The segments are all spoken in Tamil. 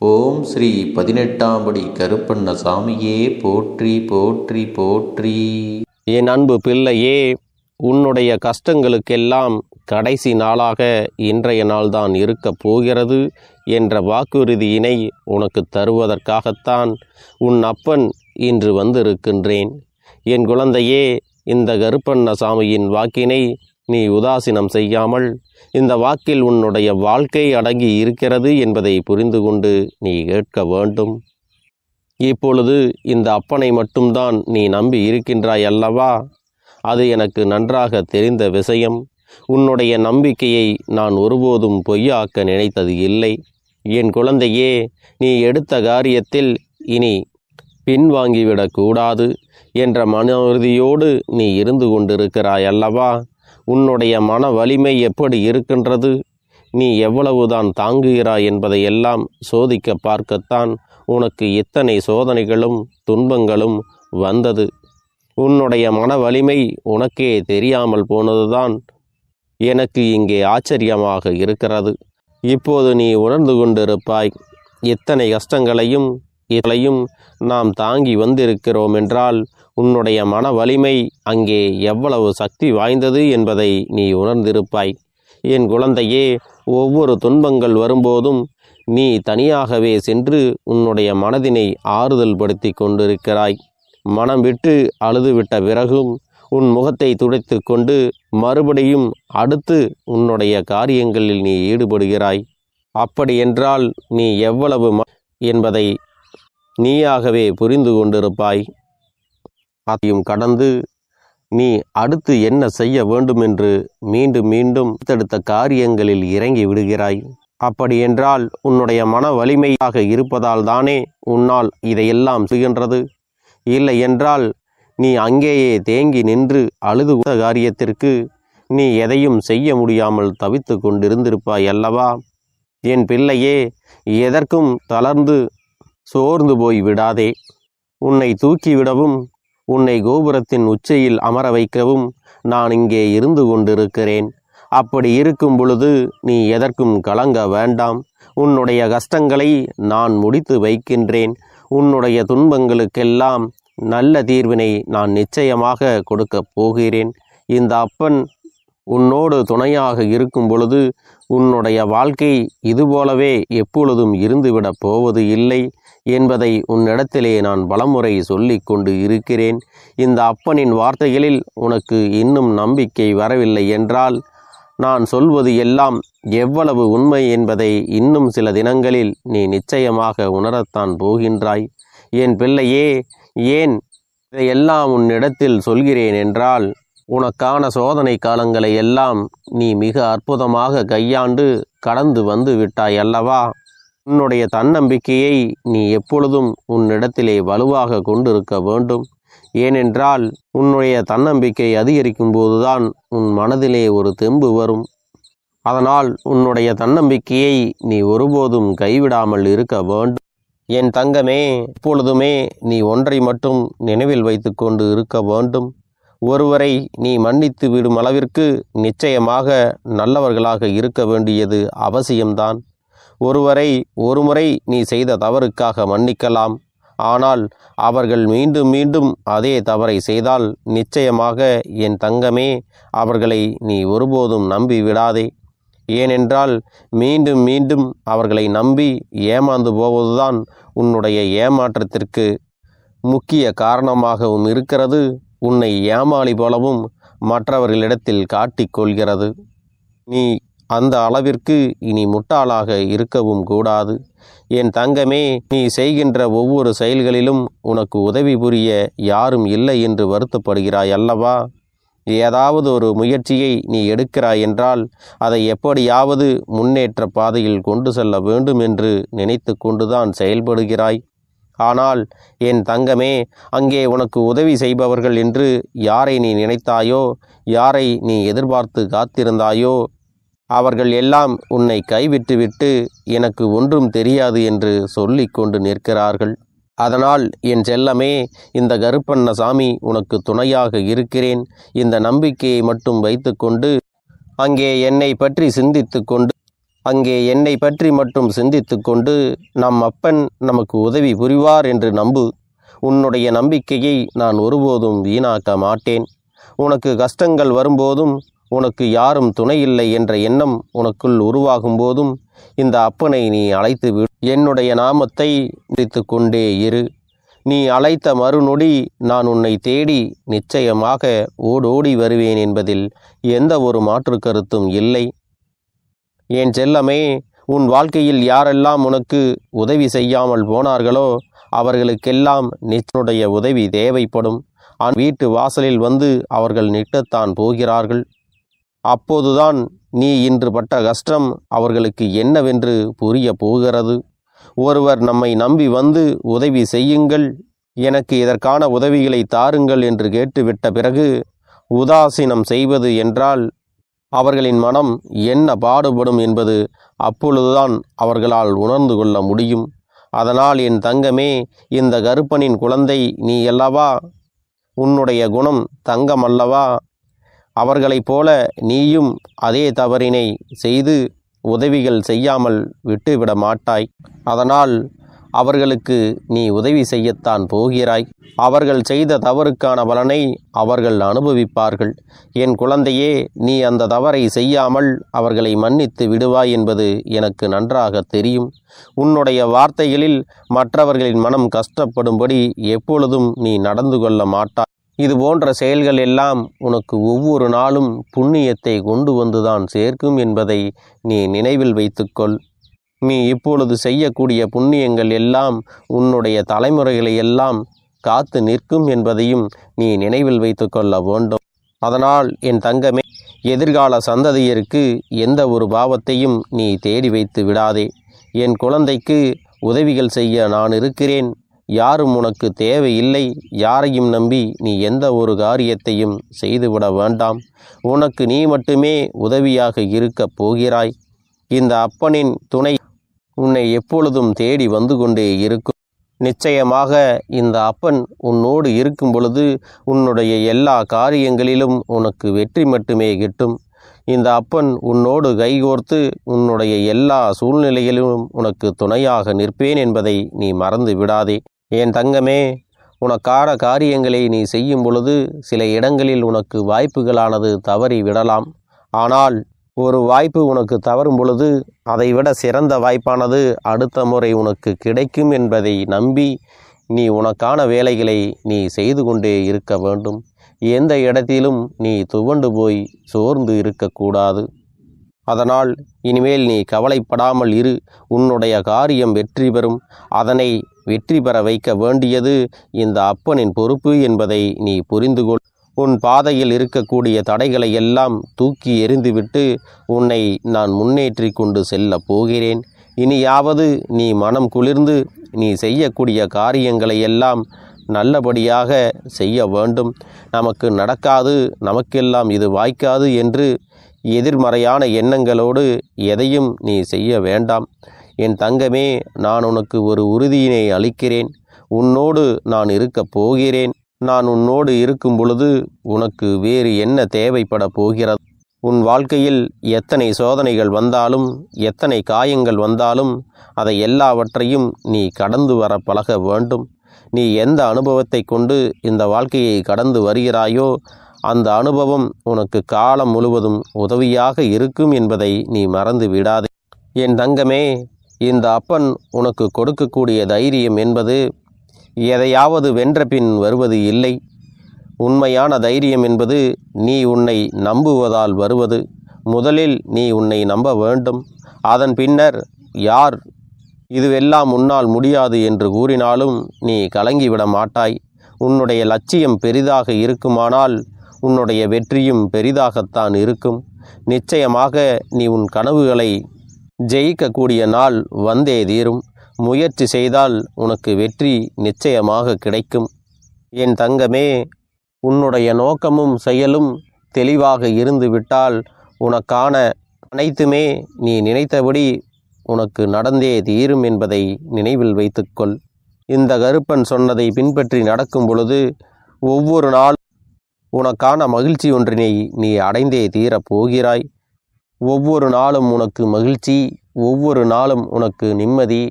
ஓம் ஸ்ரீ 18ஆம் படி கருப்பண்ணசாமியே போற்றி போற்றி போற்றி. என் அன்பு பிள்ளையே, உன்னுடைய கஷ்டங்களுக்கெல்லாம் கடைசி நாளாக இன்றைய நாள்தான் இருக்கப் போகிறது என்ற வாக்குறுதியினை உனக்கு தருவதற்காகத்தான் உன் அப்பன் இன்று வந்திருக்கின்றேன். என் குழந்தையே, இந்த கருப்பண்ணசாமியின் வாக்கினை நீ உதாசீனம் செய்யாமல் இந்த வாக்கில் உன்னுடைய வாழ்க்கை அடங்கி இருக்கிறது என்பதை புரிந்து கொண்டு நீ கேட்க வேண்டும். இப்பொழுது இந்த அப்பனை மட்டும்தான் நீ நம்பி இருக்கின்றாய் அல்லவா? அது எனக்கு நன்றாக தெரிந்த விஷயம். உன்னுடைய நம்பிக்கையை நான் ஒருபோதும் பொய்யாக்க நினைத்தது இல்லை. என் குழந்தையே, நீ எடுத்த காரியத்தில் இனி பின்வாங்கிவிடக்கூடாது என்ற மன உறுதியோடு நீ இருந்து கொண்டிருக்கிறாய் அல்லவா? உன்னுடைய மன வலிமை எப்படி இருக்கின்றது? நீ எவ்வளவுதான் தாங்குகிறாய் என்பதையெல்லாம் சோதிக்க பார்க்கத்தான் உனக்கு இத்தனை சோதனைகளும் துன்பங்களும் வந்தது. உன்னுடைய மன வலிமை உனக்கே தெரியாமல் போனதுதான் எனக்கு இங்கே ஆச்சரியமாக இருக்கிறது. இப்போது நீ உணர்ந்து கொண்டிருப்பாய், இத்தனை கஷ்டங்களையும் நாம் தாங்கி வந்திருக்கிறோம் என்றால் உன்னுடைய மன வலிமை அங்கே எவ்வளவு சக்தி வாய்ந்தது என்பதை நீ உணர்ந்திருப்பாய். என் குழந்தையே, ஒவ்வொரு துன்பங்கள் வரும்போதும் நீ தனியாகவே சென்று உன்னுடைய மனதினை ஆறுதல் படுத்தி கொண்டிருக்கிறாய். மனம் விட்டு அழுதுவிட்ட பிறகும் உன் முகத்தை துடைத்து கொண்டு மறுபடியும் அடுத்து உன்னுடைய காரியங்களில் நீ ஈடுபடுகிறாய். அப்படியென்றால் நீ எவ்வளவு என்பதை நீயாகவே புரிந்து கொண்டிருப்பாய். அதையும் கடந்து நீ அடுத்து என்ன செய்ய வேண்டும் என்று மீண்டும் மீண்டும் அடுத்தடுத்த காரியங்களில் இறங்கி விடுகிறாய். அப்படியென்றால் உன்னுடைய மன வலிமையாக இருப்பதால் தானே உன்னால் இதையெல்லாம் செய்கின்றது. இல்லை என்றால் நீ அங்கேயே தேங்கி நின்று அழுது காரியத்திற்கு நீ எதையும் செய்ய முடியாமல் தவித்து கொண்டிருந்திருப்பாய் அல்லவா? என் பிள்ளையே, எதற்கும் தளர்ந்து சோர்ந்து போய் விடாதே. உன்னை தூக்கிவிடவும் உன்னை கோபுரத்தின் உச்சியில் அமர வைக்கவும் நான் இங்கே இருந்து கொண்டிருக்கிறேன். அப்படி இருக்கும் பொழுது நீ எதற்கும் கலங்க வேண்டாம். உன்னுடைய கஷ்டங்களை நான் முடித்து வைக்கின்றேன். உன்னுடைய துன்பங்களுக்கெல்லாம் நல்ல தீர்வினை நான் நிச்சயமாக கொடுக்கப் போகிறேன். இந்த அப்பன் உன்னோடு துணையாக இருக்கும் பொழுது உன்னுடைய வாழ்க்கை இதுபோலவே எப்பொழுதும் இருந்துவிடப் போவது இல்லை என்பதை உன்னிடத்திலே நான் பலமுறை சொல்லி கொண்டு இருக்கிறேன். இந்த அப்பனின் வார்த்தைகளில் உனக்கு இன்னும் நம்பிக்கை வரவில்லை என்றால் நான் சொல்வது எல்லாம் எவ்வளவு உண்மை என்பதை இன்னும் சில தினங்களில் நீ நிச்சயமாக உணரத்தான் போகின்றாய். என் பிள்ளையே, ஏன் இதையெல்லாம் உன்னிடத்தில் சொல்கிறேன் என்றால் உனக்கான சோதனை காலங்களை எல்லாம் நீ மிக அற்புதமாக கையாண்டு கடந்து வந்து விட்டாய் அல்லவா? உன்னுடைய தன்னம்பிக்கையை நீ எப்பொழுதும் உன்னிடத்திலே வலுவாக கொண்டிருக்க வேண்டும். ஏனென்றால் உன்னுடைய தன்னம்பிக்கை அதிகரிக்கும் போதுதான் உன் மனதிலே ஒரு தெம்பு வரும். அதனால் உன்னுடைய தன்னம்பிக்கையை நீ ஒருபோதும் கைவிடாமல் இருக்க வேண்டும். என் தங்கமே, எப்பொழுதுமே நீ ஒன்றை மட்டும் நினைவில் வைத்து கொண்டு இருக்க வேண்டும். ஒருவரை நீ மன்னித்து விடும் அளவிற்கு நிச்சயமாக நல்லவர்களாக இருக்க வேண்டியது அவசியம்தான். ஒருவரை ஒருமுறை நீ செய்த தவறுக்காக மன்னிக்கலாம். ஆனால் அவர்கள் மீண்டும் மீண்டும் அதே தவறை செய்தால் நிச்சயமாக என் தங்கமே, அவர்களை நீ ஒருபோதும் நம்பி விடாதே. ஏனென்றால் மீண்டும் மீண்டும் அவர்களை நம்பி ஏமாந்து போவதுதான் உன்னுடைய ஏமாற்றத்திற்கு முக்கிய காரணமாகவும் இருக்கிறது. உன்னை ஏமாளி போலவும் மற்றவர்களிடத்தில் காட்டிக்கொள்கிறது. நீ அந்த அளவிற்கு இனி முட்டாளாக இருக்கவும் கூடாது. என் தங்கமே, நீ செய்கின்ற ஒவ்வொரு செயல்களிலும் உனக்கு உதவி புரிய யாரும் இல்லை என்று வருத்தப்படுகிறாய் அல்லவா? ஏதாவது ஒரு முயற்சியை நீ எடுக்கிறாய் என்றால் அதை எப்படியாவது முன்னேற்ற பாதையில் கொண்டு செல்ல வேண்டும் என்று நினைத்து கொண்டுதான் செயல்படுகிறாய். ஆனால் என் தங்கமே, அங்கே உனக்கு உதவி செய்பவர்கள் என்று யாரை நீ நினைத்தாயோ, யாரை நீ எதிர்பார்த்து காத்திருந்தாயோ, அவர்கள் எல்லாம் உன்னை கைவிட்டுவிட்டு எனக்கு ஒன்றும் தெரியாது என்று சொல்லி கொண்டு நிற்கிறார்கள். அதனால் என் செல்லமே, இந்த கருப்பண்ணசாமி உனக்கு துணையாக இருக்கிறேன். இந்த நம்பிக்கையை மட்டும் வைத்து கொண்டு அங்கே என்னை பற்றி சிந்தித்து கொண்டு அங்கே என்னை பற்றி மட்டும் சிந்தித்து கொண்டு நம் அப்பன் நமக்கு உதவி புரிவார் என்று நம்பு. உன்னுடைய நம்பிக்கையை நான் ஒருபோதும் வீணாக்க மாட்டேன். உனக்கு கஷ்டங்கள் வரும்போதும் உனக்கு யாரும் துணையில்லை என்ற எண்ணம் உனக்குள் உருவாகும் போதும் இந்த அப்பனை நீ அழைத்து விடு. என்னுடைய நாமத்தை முடித்து கொண்டே இரு. நீ அழைத்த மறுநொடி நான் உன்னை தேடி நிச்சயமாக ஓடோடி வருவேன் என்பதில் எந்த ஒரு மாற்று கருத்தும் இல்லை. என் செல்லமே, உன் வாழ்க்கையில் யாரெல்லாம் உனக்கு உதவி செய்யாமல் போனார்களோ அவர்களுக்கெல்லாம் நிச்சனுடைய உதவி தேவைப்படும். வீட்டு வாசலில் வந்து அவர்கள் நிற்கத்தான் போகிறார்கள். அப்போதுதான் நீ இன்று பட்ட கஷ்டம் அவர்களுக்கு என்னவென்று புரிய போகிறது. ஒருவர் நம்மை நம்பி வந்து உதவி செய்யுங்கள், எனக்கு இதற்கான உதவிகளை தாருங்கள் என்று கேட்டுவிட்ட பிறகு உதாசீனம் செய்வது என்றால் அவர்களின் மனம் என்ன பாடுபடும் என்பது அப்பொழுதுதான் அவர்களால் உணர்ந்து கொள்ள முடியும். அதனால் என் தங்கமே, இந்த கருப்பனின் குழந்தை நீ அல்லவா? உன்னுடைய குணம் தங்கம் அல்லவா? அவர்களைப் போல நீயும் அதே தவறினை செய்து உதவிகள் செய்யாமல் விட்டுவிட மாட்டாய். அதனால் அவர்களுக்கு நீ உதவி செய்யத்தான் போகிறாய். அவர்கள் செய்த தவறுக்கான பலனை அவர்கள் அனுபவிப்பார்கள். என் குழந்தையே, நீ அந்த தவறை செய்யாமல் அவர்களை மன்னித்து விடுவாய் என்பது எனக்கு நன்றாக தெரியும். உன்னுடைய வார்த்தைகளில் மற்றவர்களின் மனம் கஷ்டப்படும்படி எப்பொழுதும் நீ நடந்து கொள்ள மாட்டாய். இது போன்ற செயல்கள் எல்லாம் உனக்கு ஒவ்வொரு நாளும் புண்ணியத்தை கொண்டு வந்துதான் சேர்க்கும் என்பதை நீ நினைவில் வைத்துக்கொள். நீ இப்பொழுது செய்யக்கூடிய புண்ணியங்கள் எல்லாம் உன்னுடைய தலைமுறைகளை எல்லாம் காத்து நிற்கும் என்பதையும் நீ நினைவில் வைத்து கொள்ள வேண்டும். அதனால் என் தங்கமே, எதிர்கால சந்ததியருக்கு எந்த ஒரு பாவத்தையும் நீ தேடி வைத்து விடாதே. என் குழந்தைக்கு உதவிகள் செய்ய நான் இருக்கிறேன். யாரும் உனக்கு தேவையில்லை. யாரையும் நம்பி நீ எந்த ஒரு காரியத்தையும் செய்துவிட வேண்டாம். உனக்கு நீ மட்டுமே உதவியாக இருக்கப் போகிறாய். இந்த அப்பனின் துணை உன்னை எப்பொழுதும் தேடி வந்து கொண்டே இருக்கும். நிச்சயமாக இந்த அப்பன் உன்னோடு இருக்கும் பொழுது உன்னுடைய எல்லா காரியங்களிலும் உனக்கு வெற்றி மட்டுமே கிட்டும். இந்த அப்பன் உன்னோடு கைகோர்த்து உன்னுடைய எல்லா சூழ்நிலைகளிலும் உனக்கு துணையாக நிற்பேன் என்பதை நீ மறந்து விடாதே. என் தங்கமே, உனக்கான காரியங்களை நீ செய்யும் பொழுது சில இடங்களில் உனக்கு வாய்ப்புகளானது தவறி விடலாம். ஆனால் ஒரு வாய்ப்பு உனக்கு தவறும் பொழுது அதைவிட சிறந்த வாய்ப்பானது அடுத்த முறை உனக்கு கிடைக்கும் என்பதை நம்பி நீ உனக்கான வேலைகளை நீ செய்து கொண்டே இருக்க வேண்டும். எந்த இடத்திலும் நீ துவண்டு போய் சோர்ந்து இருக்கக்கூடாது. அதனால் இனிமேல் நீ கவலைப்படாமல் இரு. உன்னுடைய காரியம் வெற்றி பெறும். அதனை வெற்றி பெற வைக்க வேண்டியது இந்த அப்பனின் பொறுப்பு என்பதை நீ புரிந்து கொள். உன் பாதையில் இருக்கக்கூடிய தடைகளை எல்லாம் தூக்கி எறிந்துவிட்டு உன்னை நான் முன்னேற்றி கொண்டு செல்ல போகிறேன். இனியாவது நீ மனம் குளிர்ந்து நீ செய்யக்கூடிய காரியங்களை எல்லாம் நல்லபடியாக செய்ய வேண்டும். நமக்கு நடக்காது, நமக்கெல்லாம் இது வாய்க்காது என்று எதிர்மறையான எண்ணங்களோடு எதையும் நீ செய்ய வேண்டாம். என் தங்கமே, நான் உனக்கு ஒரு உறுதியினை அளிக்கிறேன். உன்னோடு நான் இருக்கப் போகிறேன். நான் உன்னோடு இருக்கும் பொழுது உனக்கு வேறு என்ன தேவைப்பட போகிறது? உன் வாழ்க்கையில் எத்தனை சோதனைகள் வந்தாலும் எத்தனை காயங்கள் வந்தாலும் அதை எல்லாவற்றையும் நீ கடந்து வர பழக வேண்டும். நீ எந்த அனுபவத்தை கொண்டு இந்த வாழ்க்கையை கடந்து வருகிறாயோ அந்த அனுபவம் உனக்கு காலம் முழுவதும் உதவியாக இருக்கும் என்பதை நீ மறந்து விடாதே. என் தங்கமே, இந்த அப்பன் உனக்கு கொடுக்கக்கூடிய தைரியம் என்பது எதையாவது வென்ற பின் வருவது இல்லை. உண்மையான தைரியம் என்பது நீ உன்னை நம்புவதால் வருவது. முதலில் நீ உன்னை நம்ப வேண்டும். அதன் பின்னர் யார் இதுவெல்லாம் உன்னால் முடியாது என்று கூறினாலும் நீ கலங்கிவிட மாட்டாய். உன்னுடைய லட்சியம் பெரிதாக இருக்குமானால் உன்னுடைய வெற்றியும் பெரிதாகத்தான் இருக்கும். நிச்சயமாக நீ உன் கனவுகளை ஜெயிக்கக்கூடிய நாள் வந்தே தீரும். முயற்சி செய்தால் உனக்கு வெற்றி நிச்சயமாக கிடைக்கும். என் தங்கமே, உன்னுடைய நோக்கமும் செயலும் தெளிவாக இருந்துவிட்டால் உனக்கான அனைத்துமே நீ நினைத்தபடி உனக்கு நடந்தே தீரும் என்பதை நினைவில் வைத்துக்கொள். இந்த கருப்பன் சொன்னதை பின்பற்றி நடக்கும் பொழுது ஒவ்வொரு நாள் உனக்கான மகிழ்ச்சி ஒன்றினை நீ அடைந்தே தீரப் போகிறாய். ஒவ்வொரு நாளும் உனக்கு மகிழ்ச்சி, ஒவ்வொரு நாளும் உனக்கு நிம்மதி,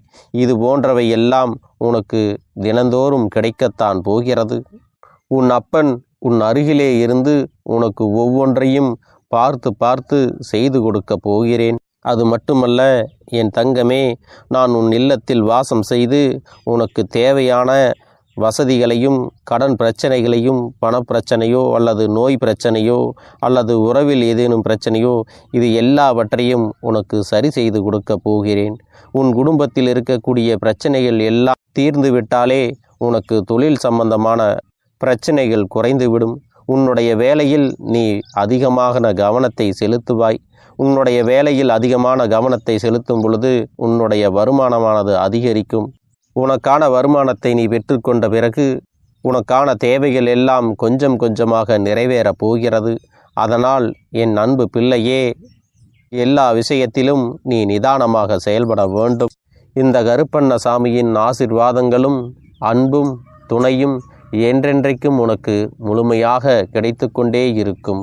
இது போன்றவை எல்லாம் உனக்கு தினந்தோறும் கிடைக்கத்தான் போகிறது. உன் அப்பன் உன் அருகிலே இருந்து உனக்கு ஒவ்வொன்றையும் பார்த்து பார்த்து செய்து கொடுக்க போகிறேன். அது மட்டுமல்ல என் தங்கமே, நான் உன் இல்லத்தில் வாசம் செய்து உனக்கு தேவையான வசதிகளையும், கடன் பிரச்சனைகளையும், பணப்பிரச்சனையோ அல்லது நோய் பிரச்சனையோ அல்லது உறவில் ஏதேனும் பிரச்சனையோ, இது எல்லாவற்றையும் உனக்கு சரி செய்து கொடுக்க போகிறேன். உன் குடும்பத்தில் இருக்கக்கூடிய பிரச்சனைகள் எல்லாம் தீர்ந்து விட்டாலே உனக்கு தொழில் சம்பந்தமான பிரச்சனைகள் குறைந்துவிடும். உன்னுடைய வேலையில் நீ அதிகமான கவனத்தை செலுத்துவாய். உன்னுடைய வேலையில் அதிகமான கவனத்தை செலுத்தும் பொழுது உன்னுடைய வருமானமானது அதிகரிக்கும். உனக்கான வருமானத்தை நீ பெற்றுக்கொண்ட பிறகு உனக்கான தேவைகள் எல்லாம் கொஞ்சம் கொஞ்சமாக நிறைவேறப் போகிறது. அதனால் என் அன்பு பிள்ளையே, எல்லா விஷயத்திலும் நீ நிதானமாக செயல்பட வேண்டும். இந்த கருப்பண்ணசாமியின் ஆசீர்வாதங்களும் அன்பும் துணையும் என்றென்றைக்கும் உனக்கு முழுமையாக கிடைத்து கொண்டே இருக்கும்.